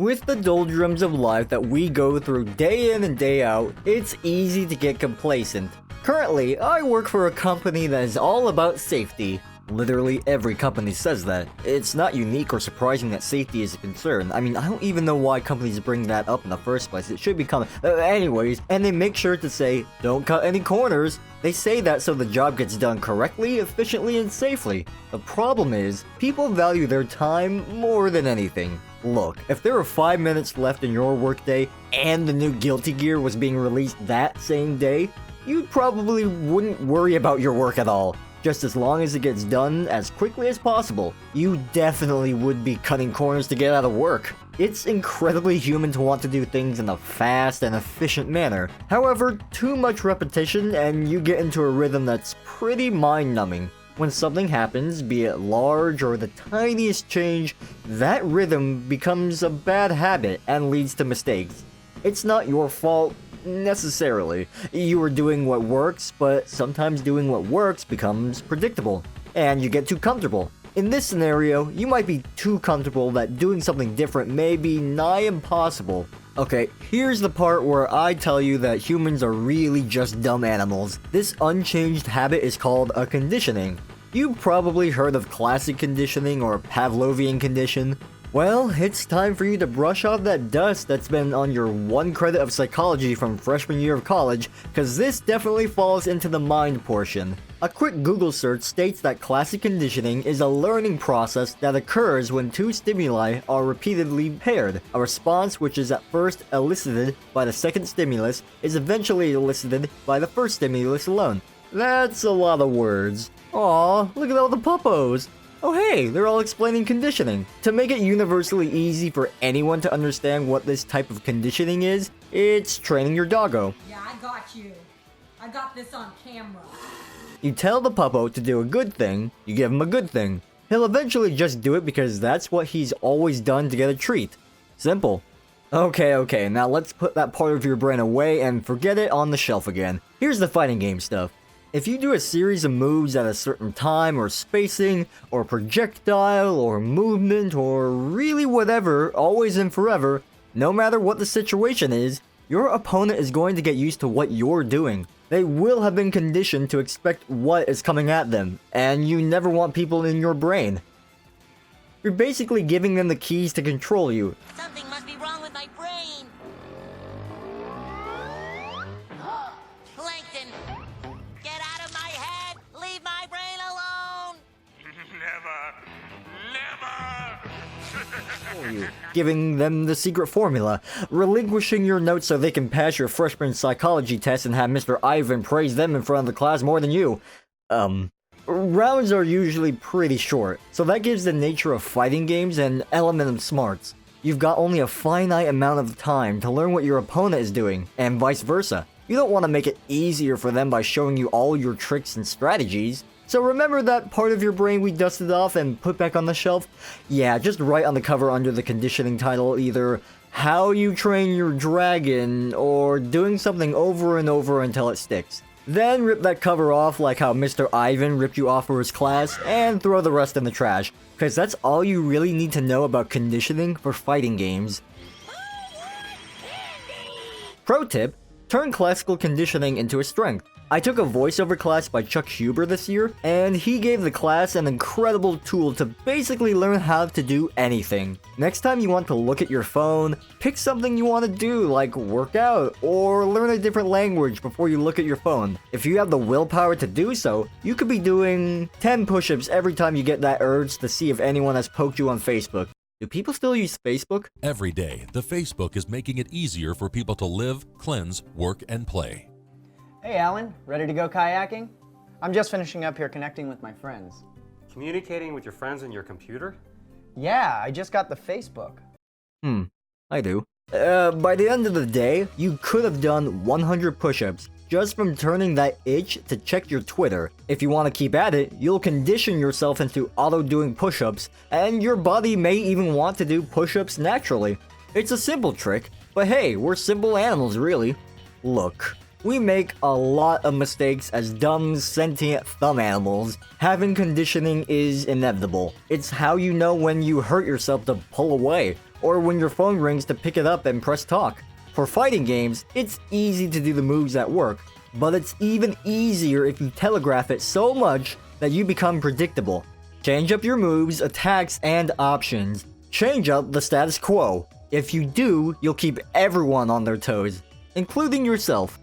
With the doldrums of life that we go through day in and day out, it's easy to get complacent. Currently, I work for a company that is all about safety. Literally every company says that. It's not unique or surprising that safety is a concern. I mean, I don't even know why companies bring that up in the first place. It should be common. Anyways, and they make sure to say, don't cut any corners. They say that so the job gets done correctly, efficiently, and safely. The problem is, people value their time more than anything. Look, if there were 5 minutes left in your workday and the new Guilty Gear was being released that same day, you probably wouldn't worry about your work at all. Just as long as it gets done as quickly as possible, you definitely would be cutting corners to get out of work. It's incredibly human to want to do things in a fast and efficient manner. However, too much repetition and you get into a rhythm that's pretty mind-numbing. When something happens, be it large or the tiniest change, that rhythm becomes a bad habit and leads to mistakes. It's not your fault, necessarily. You are doing what works, but sometimes doing what works becomes predictable, and you get too comfortable. In this scenario, you might be too comfortable that doing something different may be nigh impossible. Okay, here's the part where I tell you that humans are really just dumb animals. This unchanged habit is called a conditioning. You've probably heard of classic conditioning or Pavlovian condition. Well, it's time for you to brush off that dust that's been on your 1 credit of psychology from freshman year of college, cause this definitely falls into the mind portion. A quick Google search states that classic conditioning is a learning process that occurs when 2 stimuli are repeatedly paired. A response which is at first elicited by the second stimulus is eventually elicited by the first stimulus alone. That's a lot of words. Aw, look at all the puppos! Oh hey, they're all explaining conditioning. To make it universally easy for anyone to understand what this type of conditioning is, it's training your doggo. Yeah, I got you. I got this on camera. You tell the puppo to do a good thing, you give him a good thing. He'll eventually just do it because that's what he's always done to get a treat. Simple. Okay, now let's put that part of your brain away and forget it on the shelf again. Here's the fighting game stuff. If you do a series of moves at a certain time or spacing, or projectile, or movement, or really whatever, always and forever, no matter what the situation is, your opponent is going to get used to what you're doing. They will have been conditioned to expect what is coming at them, and you never want people in your brain. You're basically giving them the keys to control you. Something must be wrong with my brain. Plankton, get out of my head. Leave my brain alone. Never. Giving them the secret formula, relinquishing your notes so they can pass your freshman psychology test and have Mr. Ivan praise them in front of the class more than you. Rounds are usually pretty short, so that gives the nature of fighting games an element of smarts. You've got only a finite amount of time to learn what your opponent is doing, and vice versa. You don't want to make it easier for them by showing you all your tricks and strategies. So remember that part of your brain we dusted off and put back on the shelf? Yeah, just write on the cover under the conditioning title either How You Train Your Dragon or doing something over and over until it sticks. Then rip that cover off like how Mr. Ivan ripped you off for his class and throw the rest in the trash, cause that's all you really need to know about conditioning for fighting games. Pro tip, turn classical conditioning into a strength. I took a voiceover class by Chuck Huber this year, and he gave the class an incredible tool to basically learn how to do anything. Next time you want to look at your phone, pick something you want to do like work out or learn a different language before you look at your phone. If you have the willpower to do so, you could be doing 10 push-ups every time you get that urge to see if anyone has poked you on Facebook. Do people still use Facebook? Every day, the Facebook is making it easier for people to live, cleanse, work, and play. Hey Alan, ready to go kayaking? I'm just finishing up here connecting with my friends. Communicating with your friends on your computer? Yeah, I just got the Facebook. I do. By the end of the day, you could have done 100 push-ups just from turning that itch to check your Twitter. If you want to keep at it, you'll condition yourself into auto-doing push-ups, and your body may even want to do push-ups naturally. It's a simple trick, but hey, we're simple animals really. Look, we make a lot of mistakes as dumb, sentient thumb animals. Having conditioning is inevitable. It's how you know when you hurt yourself to pull away, or when your phone rings to pick it up and press talk. For fighting games, it's easy to do the moves at work, but it's even easier if you telegraph it so much that you become predictable. Change up your moves, attacks, and options. Change up the status quo. If you do, you'll keep everyone on their toes, including yourself.